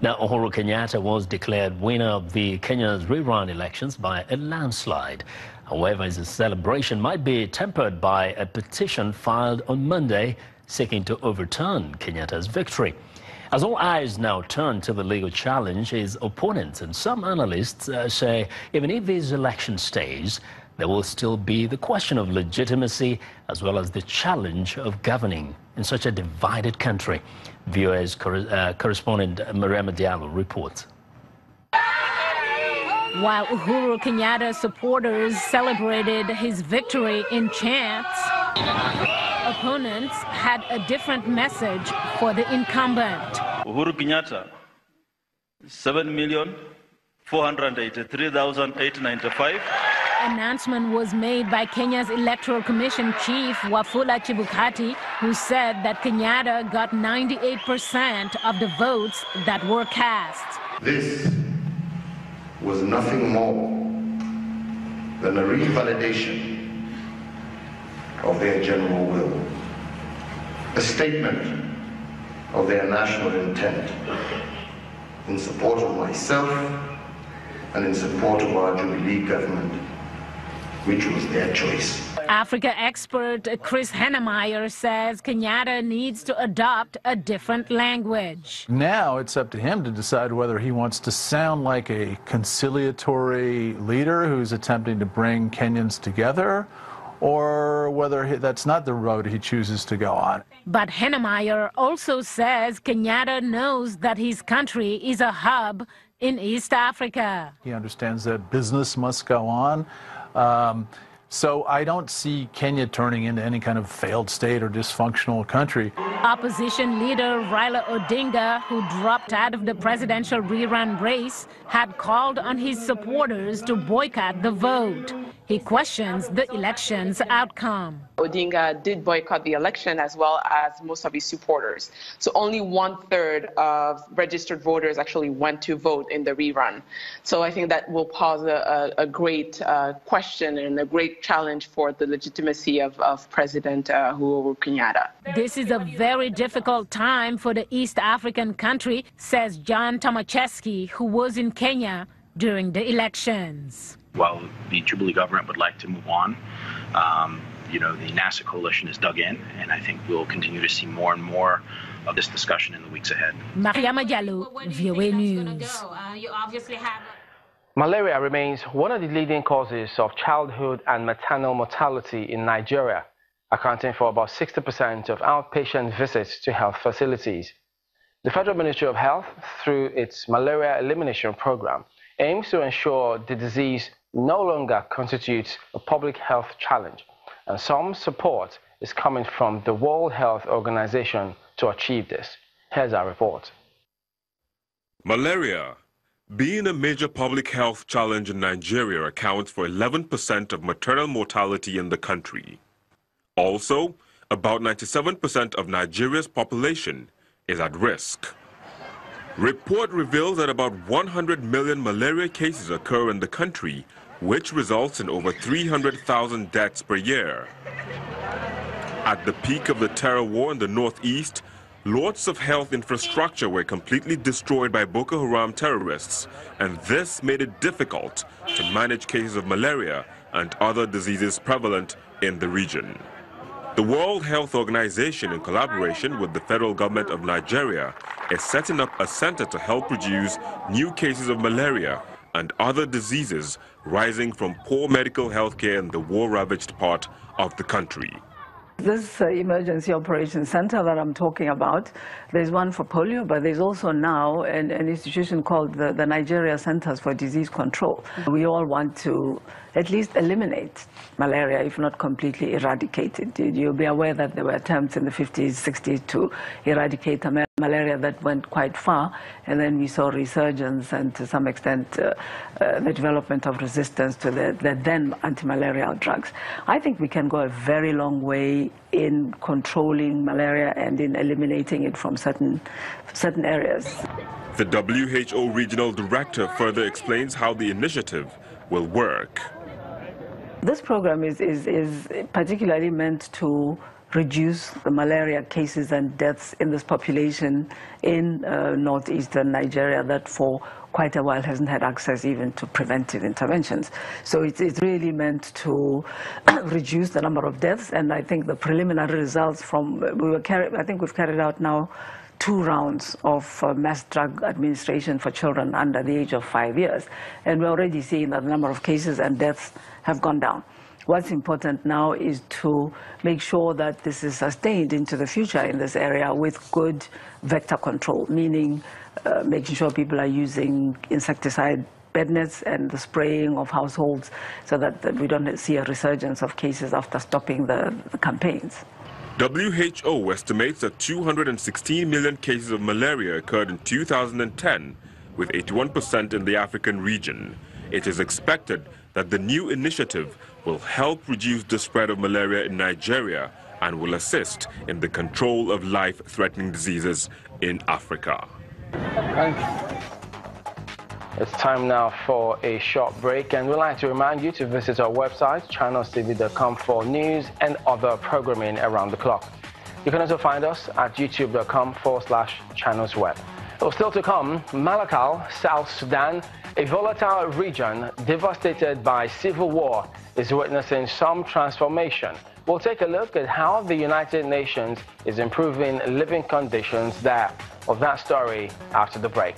Now, Uhuru Kenyatta was declared winner of the Kenya's rerun elections by a landslide. However, his celebration might be tempered by a petition filed on Monday seeking to overturn Kenyatta's victory. As all eyes now turn to the legal challenge, his opponents and some analysts say even if his election stays, there will still be the question of legitimacy as well as the challenge of governing in such a divided country. VOA's correspondent Mariam Diallo reports. While Uhuru Kenyatta's supporters celebrated his victory in chants, opponents had a different message for the incumbent. Uhuru Kenyatta, 7,483,895. Announcement was made by Kenya's Electoral Commission Chief Wafula Chebukati, who said that Kenyatta got 98% of the votes that were cast. This was nothing more than a revalidation of their general will, a statement of their national intent in support of myself and in support of our Jubilee government, which was their choice. Africa expert Chris Hennemeyer says Kenyatta needs to adopt a different language. Now it's up to him to decide whether he wants to sound like a conciliatory leader who's attempting to bring Kenyans together, or whether that's not the road he chooses to go on. But Hennemeyer also says Kenyatta knows that his country is a hub in East Africa. He understands that business must go on. So I don't see Kenya turning into any kind of failed state or dysfunctional country. Opposition leader Raila Odinga, who dropped out of the presidential rerun race, had called on his supporters to boycott the vote. He questions the election's outcome. Odinga did boycott the election as well as most of his supporters. So only 1/3 of registered voters actually went to vote in the rerun. So I think that will pose a great question and a great challenge for the legitimacy of President Uhuru Kenyatta. This is a very difficult time for the East African country, says John Tomaszewski, who was in Kenya during the elections. While the Jubilee government would like to move on, the NASA coalition is dug in, and I think we'll continue to see more and more of this discussion in the weeks ahead. Mariama Diallo, VOA News. Malaria remains one of the leading causes of childhood and maternal mortality in Nigeria, accounting for about 60% of outpatient visits to health facilities. The Federal Ministry of Health, through its malaria elimination program, aims to ensure the disease no longer constitutes a public health challenge, and some support is coming from the World Health Organization to achieve this. Here's our report. Malaria, being a major public health challenge in Nigeria, accounts for 11% of maternal mortality in the country. Also, about 97% of Nigeria's population is at risk. Report reveals that about 100 million malaria cases occur in the country, which results in over 300,000 deaths per year. At the peak of the terror war in the northeast, lots of health infrastructure were completely destroyed by Boko Haram terrorists, and this made it difficult to manage cases of malaria and other diseases prevalent in the region. The World Health Organization, in collaboration with the federal government of Nigeria, is setting up a center to help reduce new cases of malaria and other diseases rising from poor medical health care in the war-ravaged part of the country. This emergency operations center that I'm talking about, there's one for polio, but there's also now an institution called the Nigeria Centers for Disease Control. We all want to at least eliminate malaria, if not completely eradicate it. You'll be aware that there were attempts in the 50s, 60s to eradicate malaria that went quite far, and then we saw resurgence and to some extent the development of resistance to the then anti-malarial drugs. I think we can go a very long way in controlling malaria and in eliminating it from certain areas. The WHO regional director further explains how the initiative will work. This program is particularly meant to reduce the malaria cases and deaths in this population in northeastern Nigeria that for quite a while hasn't had access even to preventive interventions. So it's really meant to reduce the number of deaths, and I think the preliminary results from, I think we've carried out now 2 rounds of mass drug administration for children under the age of 5 years, and we're already seeing that the number of cases and deaths have gone down. What's important now is to make sure that this is sustained into the future in this area with good vector control, meaning making sure people are using insecticide bed nets and the spraying of households so that we don't see a resurgence of cases after stopping the campaigns. WHO estimates that 216 million cases of malaria occurred in 2010, with 81% in the African region. It is expected that the new initiative will help reduce the spread of malaria in Nigeria and will assist in the control of life-threatening diseases in Africa. Thank you. It's time now for a short break, and we'd like to remind you to visit our website, channelstv.com, for news and other programming around the clock. You can also find us at youtube.com/channelsweb. Still to come, Malakal, South Sudan, a volatile region devastated by civil war, is witnessing some transformation. We'll take a look at how the United Nations is improving living conditions there. Of that story after the break.